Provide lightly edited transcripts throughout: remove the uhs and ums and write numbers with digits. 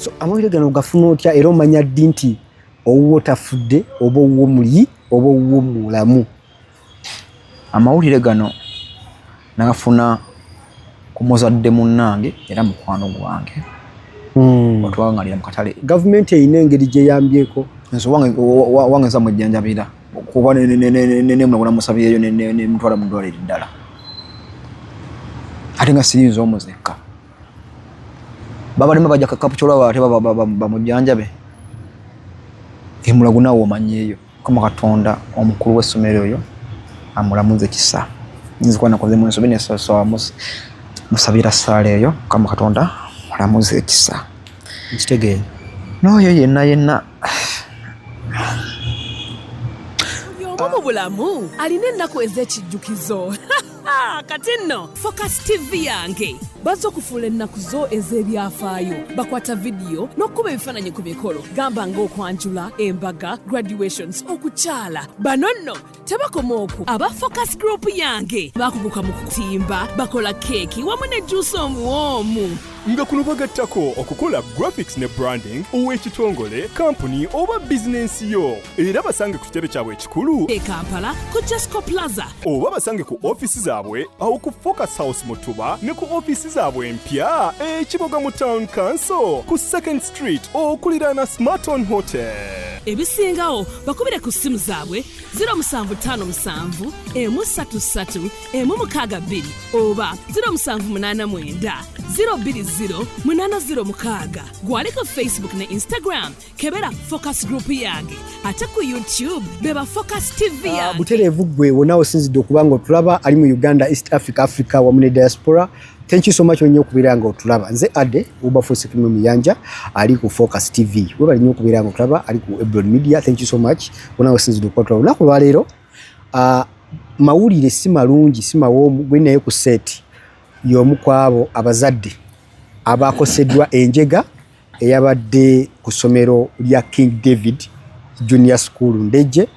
So amawulire gano gafuna otya era omanya ddi nti owuwo tafudde oba owuwo muli oba owuwo mulamu? Amawulire gano nagafuna ku muzadde munnange era mukwano gwange. Otwangalira mu katale. Gavumenti eyina engeri gye yambyeko. Nso wange nza mujjanjabira kuba ne mulagula musabiyeyo ne mutwala mu ddwaliro eddala. Ate nga siyinza omuzekka. Babalema bajja kapuchola bate bamujjanjabe. Emulago nawo omanyeeyo. Kama Katonda omukulu w'essomero oyo amulamuze kisa. Nzi kwana koze mu nsobene so musabira sale eyo kama Katonda amulamuze kisa. Nkitegee. No yenna. Omu bulamu alina ennaku ez'ekijjukizo. Kati nno Focus TV yange bazze okufuula ennaku zo ez'ebyafaayo, bakwata vidiyo n'okkuba ebifaananyi ku mikolo gamba ng'okwanjula, embaga, graduations, okukyala. Bano nno tebakoma okwo, aba Focus Group yange bakuguka mu kutimba, bakola keeki wamu ne juice omuwoomu. Nga kuno bagattako okukola graphics ne branding ow'ekitongole, kampuni oba bizinensi yo. Era basange ku kitebe kyabwe ekikulu e Kampala ku Jesco Plaza, oba basange ku ofisi zaabwe awo ku Focus House Mutuba ne ku ofisi zaabwe empya Kiboga mu Town Council ku 2nd Street okuliraana Smarton Hotel. Ebisingawo bakubire ku simu zaabwe 0757 133 162 oba 0789 020 gwali ku Facebook ne Instagram kebera Focus Group yange, ate ku YouTube beba Focus TV yange. Butereevu gwe wonna osinzidde okubanga otulaba ali mu Uganda, East Africa wamu ne diaspora. Thank you so much onnyo okubiranga otulaba. Nze Ade Wilberforce Kimu Muyanja ali ku Focus TV. Webali nnyo okubiranga otulaba ali ku Ebron Media. Thank you so much. Wonna osinzidde okutulaba. Lunaku lwa leero mawulire si malungi si mawoomu gwe naye ku set y'omu kwabo abazadde abakoseddwa enjega eyabadde ku ssomero lya King David Junior School Ndejje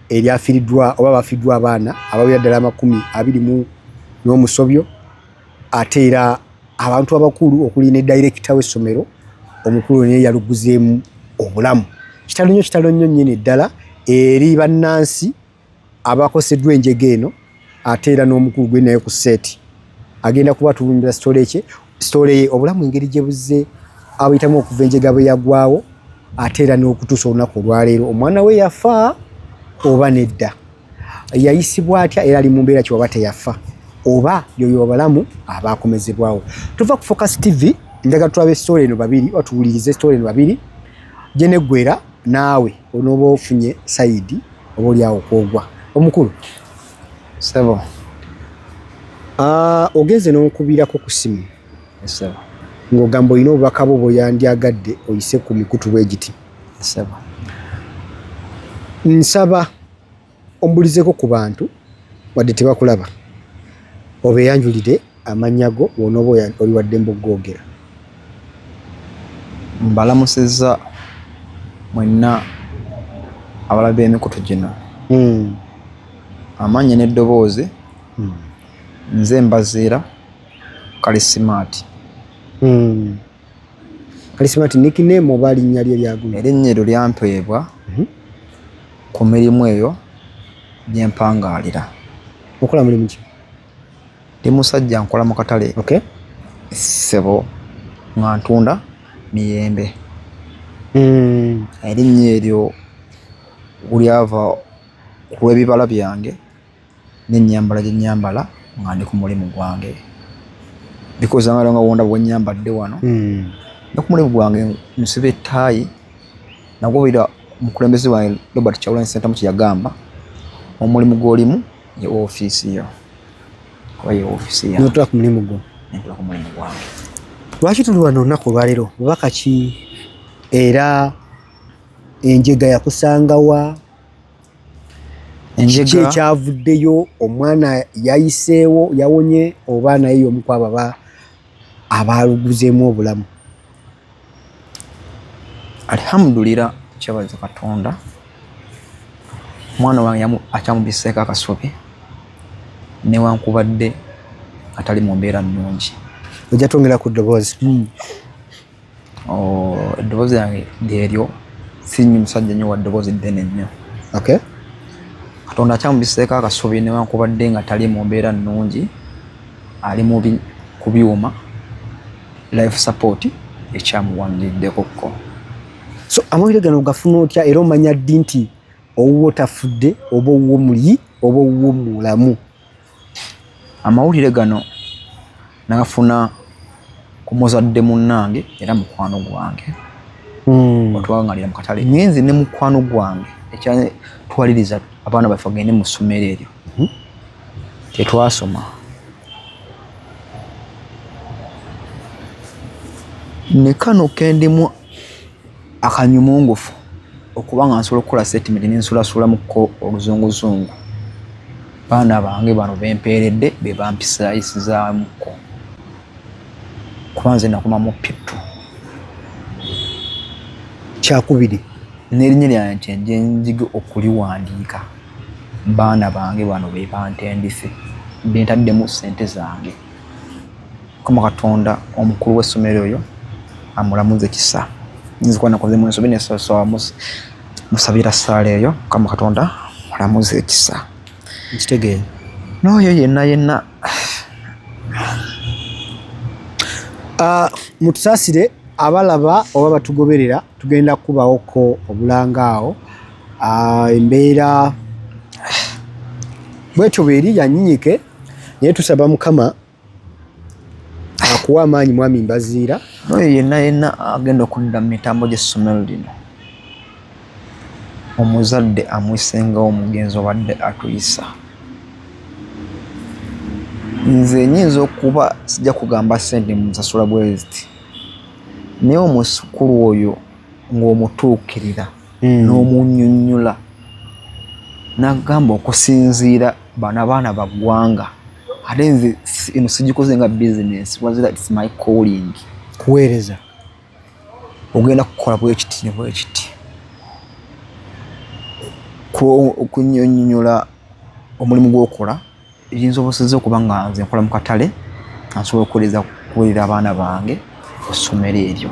eryafiiriddwa oba bafiiriddwa abaana abawera ddala 20 n'omusobyo, ate era abantu abakulu okuli ne director w'essomero omukulu naye yaluguzeemu obulamu. Kitalo nnyo nnyini ddala eri bannansi abakoseddwa enjega eno, ate era n'omukulu gwe naye ku set agenda kuba tubumbira story obulamu engeri gye buzze abayitamu okuva enjega bwe yagwawo, ate era n'okutuusa olunaku olwaleero omwana we yafa oba nedda, yayisibwa atya era ali mu mbeera ki oba teyafa, oba yoyo obulamu abakomezebwawo. Tuva ku Focus TV njagala tulabe story eno babiri otuwulirize story eno babiri gye neggwera naawe onooba ofunye sayidi oba oli awo kwogwa. Omukulu Sebo. Ogenze n'okubirako ku simu. Sebo. Ng'ogamba olina obubaka bwo bw'oyandyagadde oyise ku mikutu bw'egiti. Sebo. Nsaba ombulizeko ku bantu wadde tebakulaba obeeyanjulire amannya go w'onooba oli wa ddembe okugogera. Mbalamusizza mwenna abalabe emikutu gino. Amannya n'eddoboozi nze Mbaziira Kalisimaati. Kalisimaati nickname oba linnya lye lyaguma? Erinnya eryo lyampeebwa ku mirimu eyo gye mpangaalira. Okola mulimu ki? Ndi musajja nkola mu katale. Okay. Ssebo nga ntunda miyembe. Erinnya eryo ulyava ku lw'ebibala byange n'ennyambala gye nnyambala nga ndi ku mulimu gwange. Because nga wonda bwe nnyambadde wano. Ne ku mulimu gwange nsiba ettaayi nagobera omukulembeze wange Robert Kyagulanyi Ssentamu kye yagamba omulimu gw'olimu ye ofiisi yo. Kuba ye ofiisi yange. N'otula ku mulimu gwo? Ntula ku mulimu gwange. Lwaki tuli wano olunaku olwaleero? Bubaka ki era enjega yakusangawa? Enjega kyavuddeyo, omwana yayiseewo yawonye oba naye y'omu ku abo abaluguzeemu obulamu? Alhamdulillah kyabaza Katonda. Mwana wange akyamubiseeko akasubi newankubadde atali mu mbeera nnungi. Ojja twongera ku ddoboozi. eddoboozi yange lyeryo sinyi musajja nnyo wa ddoboozi ddene nnyo. Okay. Katonda akyamubiseeko akasubi newankubadde nga tali mu mbeera nnungi ali mubi ku byuma life support ekyamuwandiddekokko. So amawulire gano gafuna otya era omanya ddi nti owuwo tafudde oba owuwo muli oba owuwo mulamu? Amawulire gano nagafuna ku muzadde munnange era mukwano gwange. Otwagangalira mu katale ngenze ne mukwano gwange ekyatwaliriza abaana baffe bagende mu ssomero eryo. Tetwasoma. Ne kano kendimu akanyumungufu okuba nga nsobola okukola statement nensulasulamuko oluzunguzungu. Baana bange bano bempeeredde be bampisaayisizaamuko kuba nze nakoma mu pitu. Kyakubiri n'erinnya lyange njenjige okuliwandiika. Baana bange bano be bantendise bentaddemu ssente zange. Mukama Katonda omukulu w'essomero oyo amulamuze kisa. Nzi kuba nakoze mu ensobi nesosowa musabira ssaala eyo. Mukama Katonda mulamuze kisa. nkitegeera. N'oyo yenna mutusaasire abalaba oba batugoberera tugenda kubawoko obulanga awo. Embeera bwetyo bweri yanyinyike naye tusaba Mukama akuwa amaanyi mwami Mbaziira. n'oyo yenna agenda okudda mu mitambo gy'essomero lino omuzadde amwisengawo omugenzi obadde atuyisa. Nze nyinza okuba sijja kugamba ssente musasula bweziti naye omusukulu oyo ng'omutuukirira n'omunnyonnyola n'agamba okusinziira bano abaana baggwanga ate nze eno sigikoze nga bizinesi wazira it's my calling. Kuweereza ogenda kukola bwekiti ne bwekiti okunnyonnyola omulimu gw'okola eyinza obusizza okuba nga nze nkola mu katale nsobola okuwulira abaana bange essomero eryo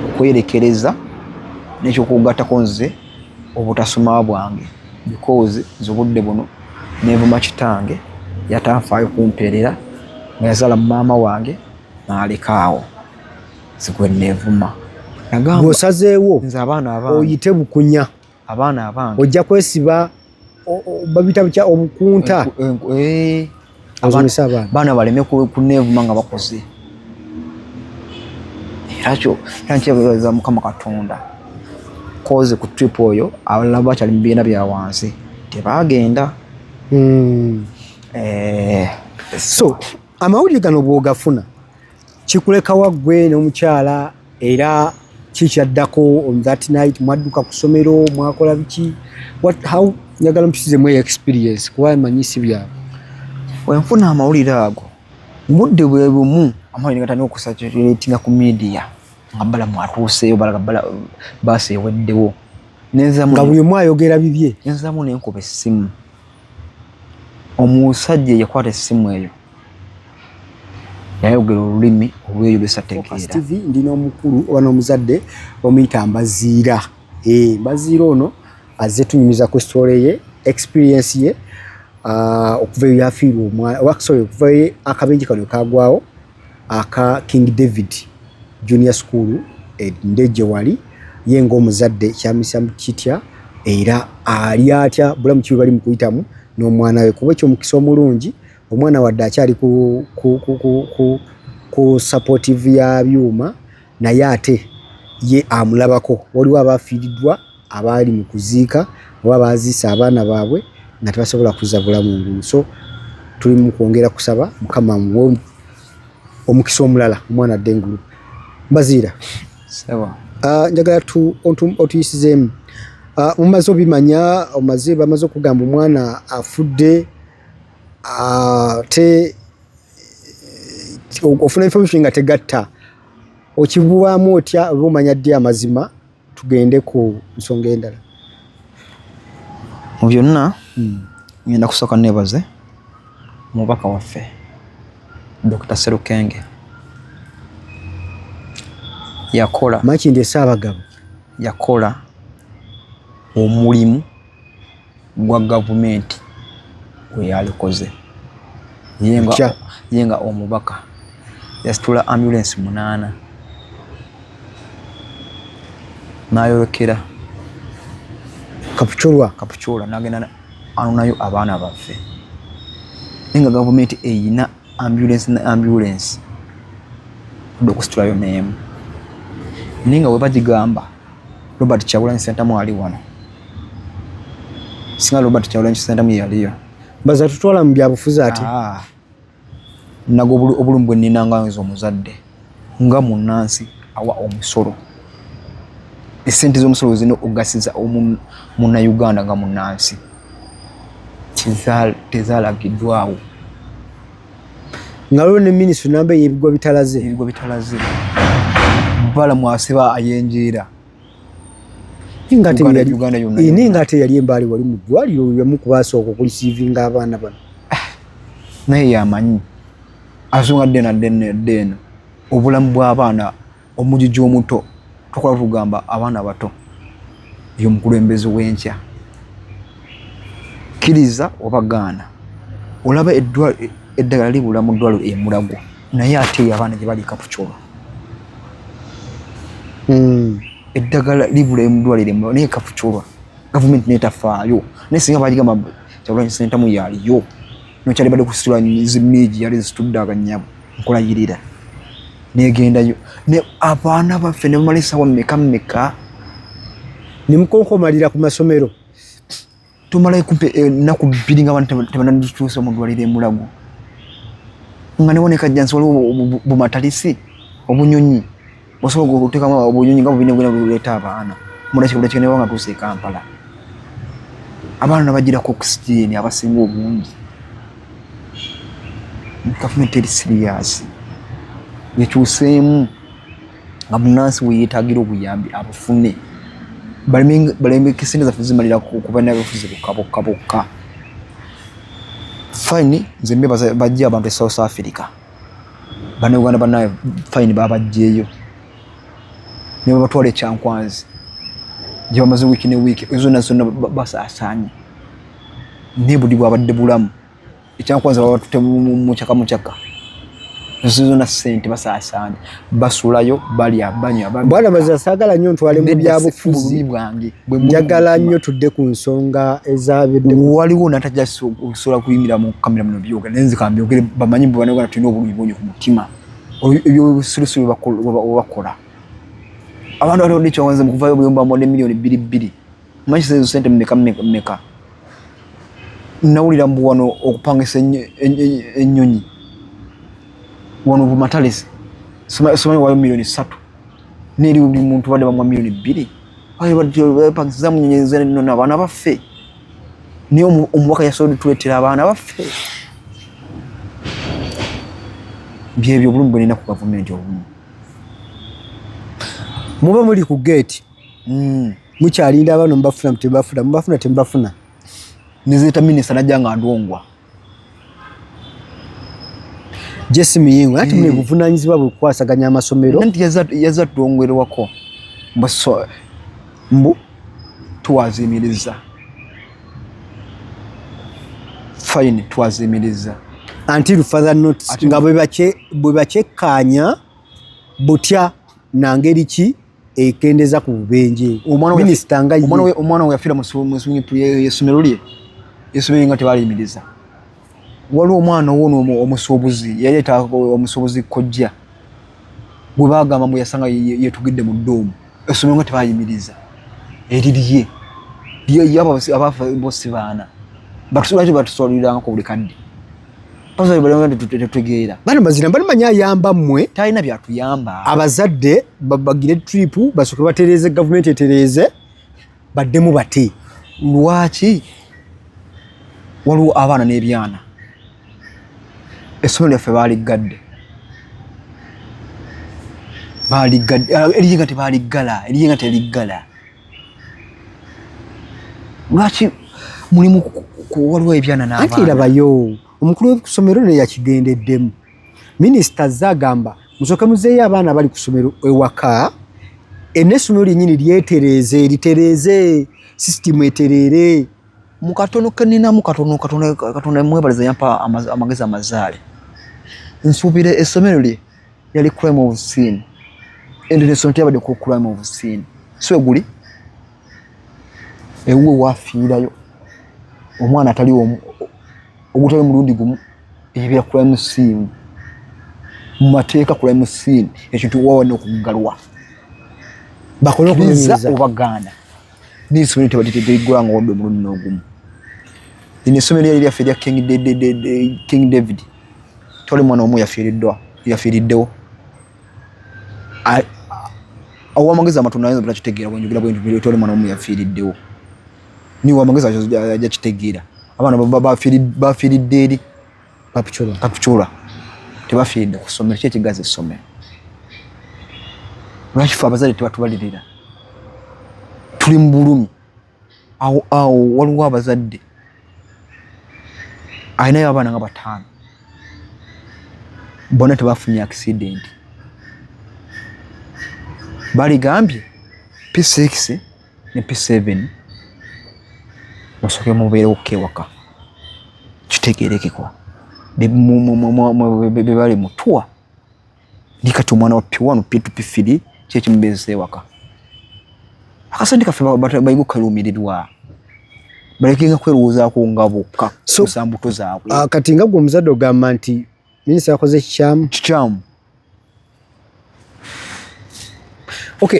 okwerekereza n'ekyokugattako nze obutasoma bwange because nze obudde buno neevuma kitange yatanfaayo kumpeerera nga yazaala maama wange n'alekaawo zigwe neevuma. Bw'osazeewo nze abaana abange oyite bukunya abaana abange ojja kwesiba babita bukya obukunta baana baleme kuneevuma nga bakoze. Era kyo nkyebaza Mukama Katonda koze ku trip oyo abalala bakyali mu bibiina bya wansi tebaagenda. So amawulire gano bw'ogafuna kikuleka waggwe n'omukyala era kikyaddako on that night mwadduka ku ssomero mwakola biki? How njagala mpisizeemu experience kuba manyisi byabwe. Wenfuna amawulire ago mudde bwe bumu amawulire gatandika okusatulatinga ku media nga bala mwatuuseeyo bala baasi eweddewo nga buli omu ayogera bibye. Nenzaamu nenkuba essimu omusajja yakwata essimu eyo yayogera olulimi olweyo lwesategeera. TV ndina omukulu oba n'omuzadde omuyita Mbaziira. Mbaziira ono azze tunyumiza ku story ye experience ye okuva eyo yafiirwa omwana okuva akabenje kano kagwawo aka King David Junior School Ndeje wali ye ng'omuzadde kyamisa kitya era ali atya bulamu kibi bali mu kuyitamu n'omwana we kuba ekyo mukisa omulungi omwana wadde akyali ku supportive ya byuma naye ate ye amulabako. Waliwo abafiiriddwa abaali mu kuziika oba baziisa abaana baabwe nga tebasobola kuzza bulamu ngulu. So tuli mu kwongera kusaba Mukama muwe omukisa omulala omwana adde engulu. Mbaziira njagala otuyisizeemu mumaze obimanya bamaze okugamba omwana afudde te ofuna information nga tegatta okibuwaamu otya oba omanya ddi amazima tugende ku nsonga endala? Mu byonna ngenda kusooka neebaze omubaka waffe Dr. Serukenge yakola Makindi Ssaabagabo yakola omulimu gwa gavumenti gwe yalikoze yenga omubaka yasitula ambulance 8 n'ayolekera Kapuchorwa n'agenda anunayo abaana baffe nenga gavumenti eyina ambulance okusitulayo n'emu nenga we bagigamba Robert Kyagulanyi Ssentamu ali wano singa Robert Kyagulanyi Ssentamu yaliyo baza tutwala mu byabufuzi ati nago obulumi bwe nnina nga nze omuzadde nga munnansi awa omusolo esente z'omusolo zino ogasiza Munnayuganda nga munnansi tezalagiddwawo nga lwo ne minisitule namba y'ebigo bitalaze bala mwasiba ayenjeera ninga ate yali embaali wali mu ddwaliro byamu kubasooka okulisiivinga abaana bano naye yamanyi asonga ddeno obulamu bw'abaana omujiji omuto tukola tugamba abaana bato y'omukulembeze w'enkya kkiriza obagaana olaba eddagala libula mu ddwaliro emulago naye ate abaana gye bali Kapuchorwa eddagala libula mu ddwaliro emulago naye Kapuchorwa gavumenti n'etafaayo naye singa bagigamba Kyagulanyi Ssentamu yaliyo nokyali badde kusitula zimiji yali zitudde akanyabu nkulayirira negendayo ne abaana baffe ne bamala essaawa mmeka nimukonkomalira ku masomero tumalayo kumpe ennaku 2 nga abantu tebanatuusa mu ddwaliro emulago nga newoneka jansi waliwo bumatalisi obunyonyi osobola okuteekamu obunyonyi nga bubine bwina buleeta abaana mulakikula kyenewa nga tuuse e Kampala abaana nabagirako oxygen abasinga obungi gavumenti eri serious yekyuseemu nga munnansi weyeetaagira obuyambi abufune balembeka esente zaffe zimalira kuba n'abafuzi bokka fine nze mbebaza bajja abantu e South Africa bannayuganda bannaye fine babajjeeyo ne babatwala e Kyankwanzi gye bamaze wiiki ne wiiki zonna basaasaanye naye buli bwabadde bulamu Ekyankwanzi babatute mukyaka zonna ssente basaasaanye basulayo balya banywa bwana baza saagala nnyo ntwale mu byabufuzi bwange njagala nnyo tudde ku nsonga ezabedde waliwo natajja okusobola kuyimira mu kamera muno byoga nenzi kambyogere bamanyi bwana tulina obulumi bungi ku mutima ebyobusirusiru bakola abantu bali Ekyankwanzi mu kuvaayo obuyomba mu million 2 manyi ssente mmeka nawulira mbu wano okupangisa ennyonyi wano bumatalisi somanyi wayo million 3 neri buli muntu badde bamwa million 2 bapangisiza munyenyeza nno abaana baffe niyo omubaka yasobola tuleetera abaana baffe byebyo obulumi bwe nina ku gavumenti obumu muba muli ku gate mukyalinda abaana mubafuna tembafuna nizeeta minisita najja nga ndongwa Jesse Miyingo ati mwe buvunaanyizibwa bwe kukwasaganya amasomero nti yaza tuwongerwako mbu twazimiriza fine twazimiriza until further notice nga bwe bakyekkaanya butya nangeri ki ekendeza ku bubenje minisita nga omwana we yafiira mu swimming pool y'essomero lye y'essomero nga tebaliyimiriza waliwo omwana wono omusuubuzi yaleeta omusuubuzi kojja gwe bagamba mbu yasanga yetugidde mu ddoomu essomero nga tebayimiriza eririye abafa bosi baana batusolaki batusolirangako buli kadde tetutegeera bano bazina balimanya ayamba mmwe talina byatuyamba abazadde bagire trip basooke batereeze gavumenti etereeze baddemu bate lwaki waliwo abaana n'ebyana essomero lyaffe baaligadde eriye nga tebaliggala eriye nga teriggala lwaki mulimu waliwo ebyana n'abaana anti rabayo omukulu w'ekusomero ne yakigendeddemu minisita azze agamba musooke muzeeyo abaana bali ku ssomero ewaka Enesomero lyennyini litereze system eterere mukatono kanina mukatono mwebaliza yampa amagezi amazaale nsubire essomero lye yali crime of sin and nesomero yabadde ku crime of sin so guli ewe wafiirayo omwana atali ogutali mulundi gumu ebya crime sin mu mateeka crime sin ekintu wawa n'okugalwa bakole okunyumiza obaganda n'essomero tebatigwa ng'oddo mulundi n'ogumu n'essomero lyali lyaffe lya King David toli mwana omu yafiiriddewo awamagezi amatono ayinza butakitegeera bwenjogera bwentu toli mwana omu yafiiriddewo ni wamagezi ajja kitegeera abaana bafiiridde eri papichula tebafiiridde ku ssomero ki ekigazi essomero lwaki ffe abazadde tebatubalirira tuli mu bulumi awo waliwo abazadde ayinayo abaana nga 5 bonna tebafunye accident baligambye P6 ne P7 musooke mubeerewo kewaka kitegeerekekwa bebali mutuwa ndi kati omwana wa P1 P2 P3 kyekimubeezesa ewaka akasente kaffe bayiga okukaluumirirwa balekenga kwerowoozaako nga bokka kusambuto zaabwe kati nga gwe omuzadde ogamba nti minisita yakoze kikyamu okay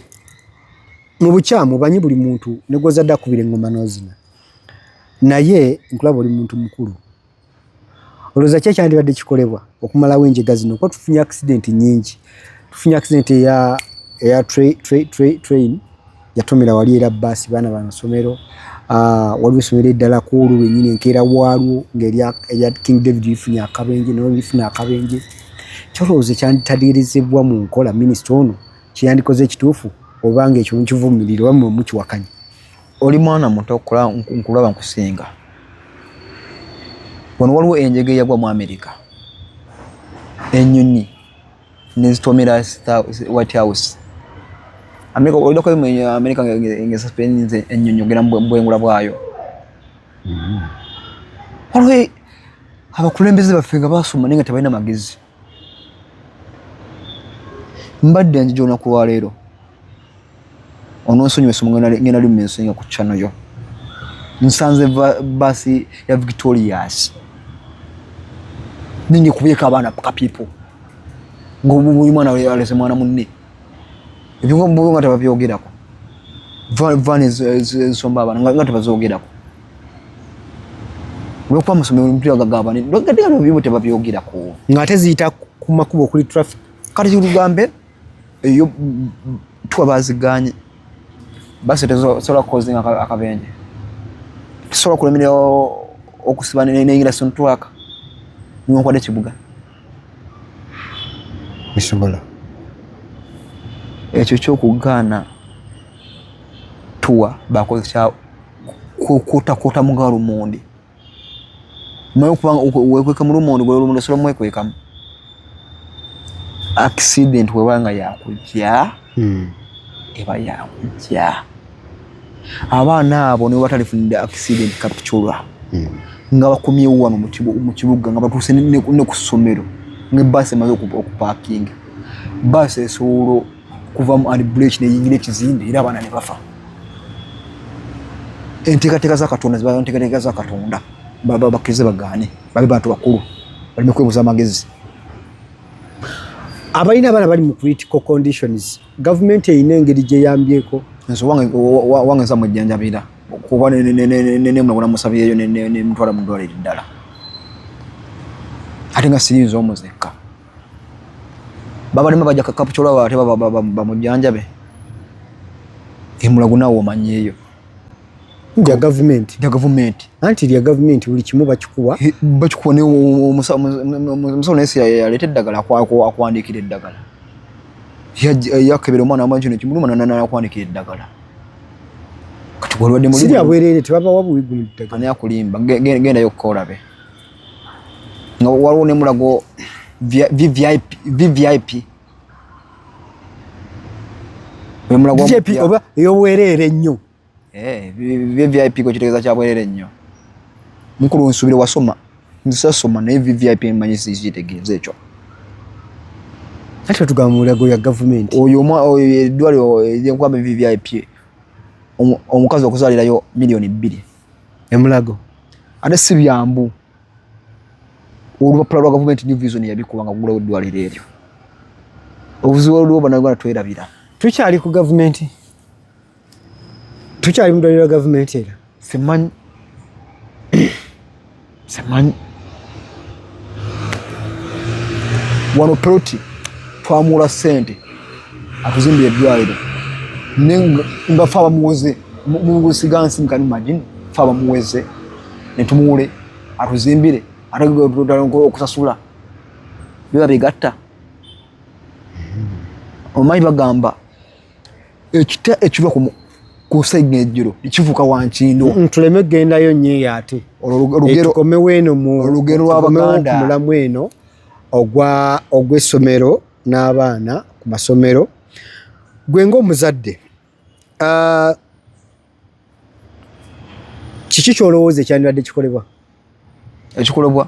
mu bukyamu banyi buli muntu ne gwozadde akubira engoma n'ozina naye nkulaba oli muntu mukulu olowooza ki ekyandibadde kikolebwa okumalawo enjega zino kuba tufunye accident nyingi tufunye accident eya train yatomera wali era basi baana bamasomero waliwo essomero eddala ku olwo lwennyini enkeera waalwo ng'erya King David lifunye akabenje nalwo lifuna akabenje kyolowooza ekyanditategerezebwa mu nkola minisita ono kyeyandikoze ekituufu obanga ekyo mukivumirire oba mukiwakanya oli mwana muto nkulaba nkusinga wano waliwo enjega eyagwa mu America ennyonyi nezitomera White House America olidako America ngesuspense ennyonyi ogera mbwengula bwayo waliwo abakulembeze baffe nga basoma naye nga tebalina magezi mbadde nzija olunaku lwa leero ononsonyiwa essomo ngenda limumensinga ku channel yo nsanze basi ya Victorious ningi kubyeka abaana paka people ng'obuyi mwana alese mwana munne ebyo nga tebabyogerako van ezisomba abaana nga tebazoogerako olwokuba amasomero omuntu yagagaba byo tebabyogerako ng'ate ziyita ku makubo okuli traffic kati kitugambe eyo tuwa baziganye basi tesobola kukozinga akabenje tesobola kulemerera okusiba neyingira sontwaka niwankwadde ekibuga bisobola ekyo kyokugaana tuwa bakozesa kutakota muga lumondi maye okubanga wekweka mu lumondi gwe lumondi osobola mwekwekamu accident webanga yakujja eba yakujja abaana abo nibo batalifunidde accident kapitula nga bakomyewo wano mu kibuga nga batuuse ne ku ssomero ng'ebbaasi emaze okupaakinga bbaasi esobola kuva mu unbreak neyingira ekizimbe era abaana ne bafa enteekateeka za Katonda ziba enteekateeka za Katonda bakkirize bagaane babe bantu bakulu baleme kwebuuza amagezi abalina abaana bali mu critical conditions gavumenti erina engeri gyeyambyeko nso wange nsa mwejjanjabira kuba nemulabula musabiyeyo nemutwala mu ddwaliro eddala ate nga siriiza omuzekka babalema bajja kapitula ate bamujjanjabe emulago naawe omanyeeyo lya gavumenti anti lya gavumenti buli kimu bakikuwa ne omusawo naye yaleeta eddagala akwandikira eddagala yakebera omwana wamanya kino kimuluma nakwandikira eddagala kati gwalwadde siri abwerere tebabawa buwigulu eddagala ani akulimba gendayo okukolabe nga waliwo nemulago VVIP VIP oba ey'obwerere ennyo. VIP ko kitegeeza kya bwerere nnyo. Mukulu nsubire wasoma. Nsasoma naye VIP mmanyi kitegeeza ekyo. Ate tugamba mulago ya government. Oyo eddwaliro ery'enkwamba VIP omukazi okuzaalirayo milioni 2. Emulago. Ate si byambu. Olupapula lwa government new vision yabikubanga kugula eddwaliro eryo. Obuzibu olwo bannayuganda twerabira. Tukyali ku government. Tukyali mu ddwaliro lya government era. Simanyi. Wano Peloti twamuula ssente atuzimbira eddwaliro. Nga fe abamuweze musigansi nkani imagine fe abamuweze ne tumuule atuzimbire ate okusasula biba bigatta. Omanyi bagamba ekita ekirwa ku sayigi ejjiro kifuuka wankindo. Tuleme gendayo nnyo ate. Tukomewo eno olugero lw'Abaganda ku mulamu eno ogw'essomero n'abaana ku masomero. Gwe ng'omuzadde kiki ky'olowooza ekyandibadde kikolebwa? Ekikolebwa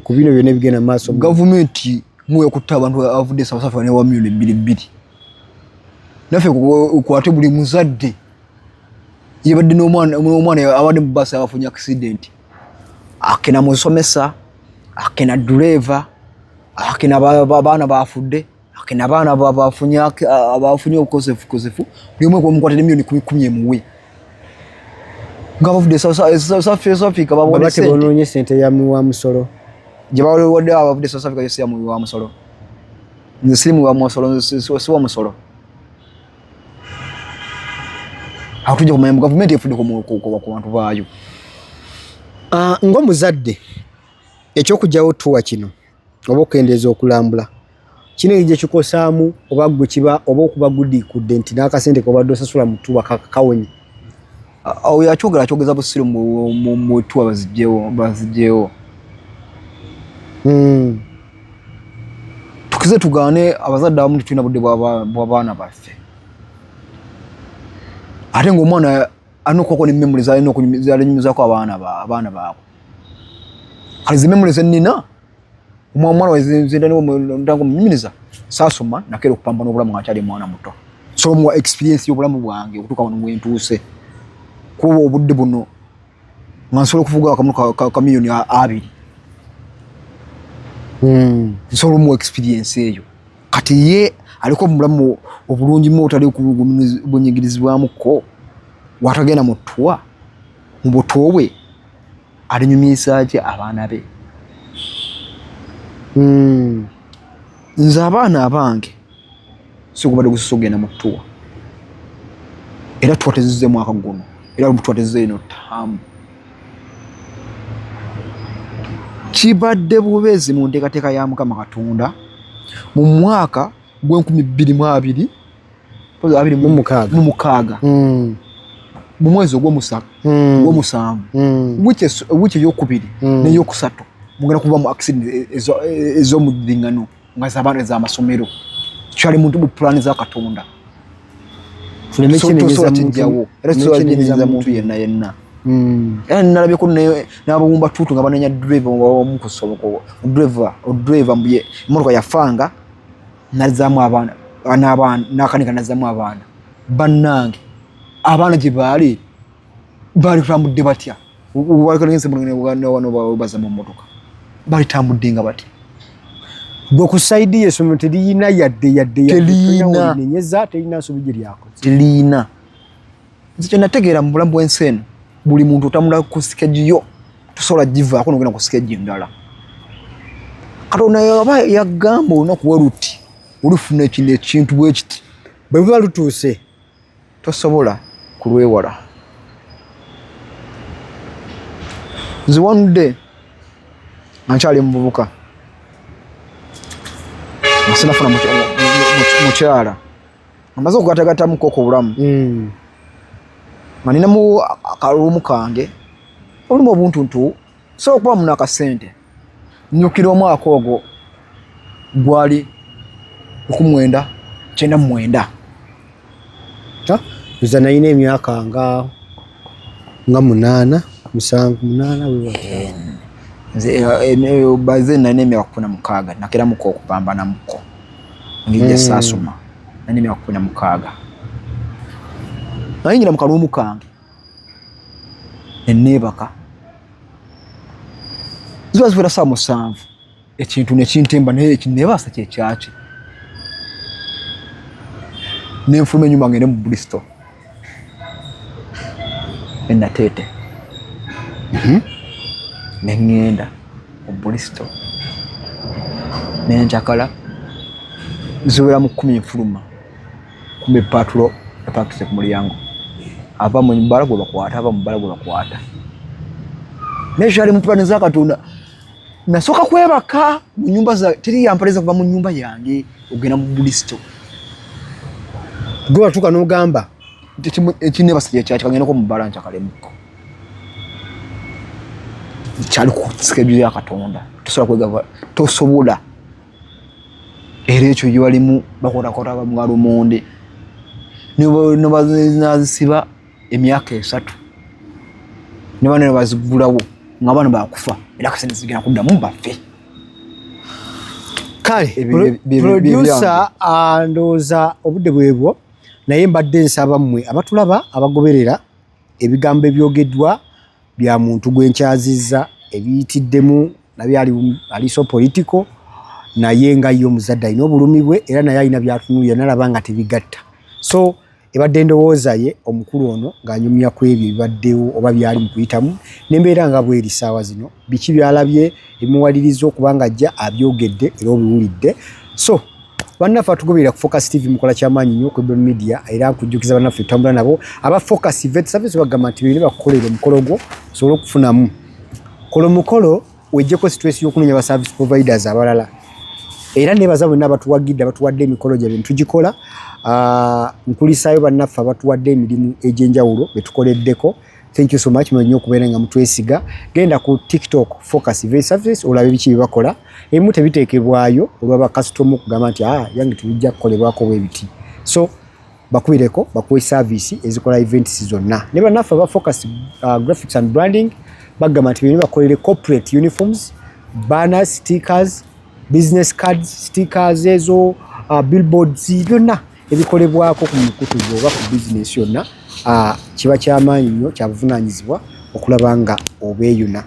ku bino byonna ebigenda mu maaso. Gavumenti mwekutta abantu abavudde South Africa ne wa milioni 2. Naffe ukwate buli muzadde yebadde n'omwana abadde mu basi abafunye accident. Akena musomesa, akena driver, akena abaana bafudde, akena abaana abafunye obukosefu. Buli omwe omukwatira milioni 10 emuwe. Nga bavudde South Africa babonye sente. Banoonye sente ya muwa musolo. Gye bawodde abavudde South Africa yose ya muwa musolo. Nze muwa musolo siwa musolo. Atujja kumanya gavumenti efudde ku bantu baayo. Ng'omuzadde ekyokugyawo tuwa kino oba okukendeeza okulambula kino gye kikosaamu oba gwe kiba oba okuba gudikudde nti n'akasente kobadde osasula mu ttuwa kawonye. Awo yakyogeza busiru mu ttuwa bazigyewo. Tukize tugaane abazadde abamu tulina budde bw'abaana baffe. Ate ng'omwana anokwako ne memories alinyumizaako abaana baabwe. Kale zi memories ennina omwana wazindaniwo munyumiriza saasoma nakeera okupambana obulamu ng'akyali mwana muto. So muwa experience y'obulamu bwange okutuuka wano bwentuuse. Kuba obudde buno nga nsobola okuvuga akamu ka milioni 2. Nsobola omuwa experience eyo. Kati ye aliko mulamu obulungi mu otali bunyigirizibwamuko watagenda mu ttuwa mu buto bwe alinyumisa ki abaana be. Nze abaana abange sikubadde gususa okugenda mu ttuwa era tuwatezizze mwaka guno era tuwatezizze eno ttaamu. Kibadde bubeezi mu nteekateeka ya Mukama Katonda mu mwaka gw'2020 mu mwezi ogw'omusanvu wiiki ey'okubiri n'ey'okusatu mugenda kuba mu accident ez'omuddingano nga z'abaana ez'amasomero. Kyali muntu mu pulaani za Katonda. Era tusobola muntu yenna. Era nalabyeko n'abawumba tuutu nga banenya driver mbuye emmotoka yafanga nazaamu abaana n'akanika nazaamu abaana. Bannange abaana gye baali tambudde batya? Wano baza mu mmotoka baali tambudde nga batya? Gwe ku sayidi y'essomero teriyina yadde nenyeza terina nsobi gye lyakoze. Teriyina. Nze kye nategeera mu bulamu bw'ensi eno buli muntu otambula ku sikeji yo tosobola givaako n'ogenda ku sikeji endala. Katonda yaba yagamba olunaku bwe luti olufuna ekintu bwe kiti bwe luba lutuuse tosobola kulwewala. Nze wanudde nkyali mububuka nga sinafuna mukyala amaze okugatagatamuko ku bulamu nga ninamu akalumu kange olumu obuntuntu sobola okuba muna akasente. Nnyukira omwaka ogwo gwali 1999 Nze nalina emyaka nga 8 7 nze baze nalina emyaka 16 nakera muko okupambana muko ngijja saasoma nalina emyaka 16 nayingira mu kaloomu kange enneebaka ziba ziwera saa 7 ekintu nekintemba naye ekineebaasa kyekyaki nenfuluma enyuma ngende mu Bristol enateete nengenda mu Bristol nenjakala ziwera mu 10 enfuluma 10 patulo epakise ku mulyango ava mu mbala gwe bakwata ava mu mbala gwe bakwata nejali mu plani za Katonda nasoka kwebaka mu nyumba za teri yampaleza kuva mu nyumba yange ogenda mu Bristol gwe watuka n'ogamba ekine basije kyaki kagenda ko mu mbala nkyakalemuko kyali ku schedule ya Katonda tusobola kwegava tosobola era ekyo yalimu bakotakota bamwalo monde nibo bazisiba emyaka 3 nibana bazigulawo ngabana bakufa era kasene zigenda kuddamu baffe kale producer andoza obudde bwebwo naye mbadde nsaba mmwe abatulaba abagoberera ebigambo ebyogeddwa bya muntu gwenkyazizza ebiyitiddemu nabyali aliso political naye nga yo muzadde alina obulumi bwe era naye alina byatunuulira nalaba nga tebigatta so ebadde endowooza ye omukulu ono ng'anyumya ku ebyo ebibaddewo oba byali mu kuyitamu n'embeera nga bweri ssaawa zino biki byalabye ebimuwaliriza okuba nga ajja abyogedde era obiwulidde so bannaffe atugoberera ku Focus TV mukola kyamaanyi nnyo ku Ebon Media era nkujjukiza bannaffe tutambula nabo aba Focus Vet Service bagamba nti bino bakukolera omukolo gwo osobola okufunamu kola omukolo wejjeko stress y'okunoonya ba service providers abalala era nebaza bonna abatuwagidde abatuwadde emikolo gyabwe ntugikola nkulisaayo bannaffe abatuwadde emirimu egy'enjawulo betukoleddeko thank you so much mwenye okubeera nga mutwesiga genda ku TikTok Focus Vet Service olabe biki bibakola emu tebiteekebwayo olwaba customer okugamba nti yange tubijja kukolebwako bwebiti so bakubireko bakuwe service ezikola events zonna ne bannaffe aba Focus Graphics and Branding bagamba nti bino bakolere corporate uniforms banners stickers business cards stickers ezo billboards byonna ebikolebwako ku mikutu oba ku business yonna kiba kyamaanyi nnyo kyabuvunaanyizibwa okulaba nga obeeyuna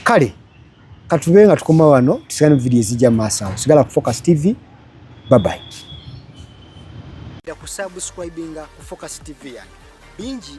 kale katube nga tukoma wano tusigala mu video ezijja maaso awo sigala ku Focus TV bye bye ku subscribinga ku Focus TV yange bingi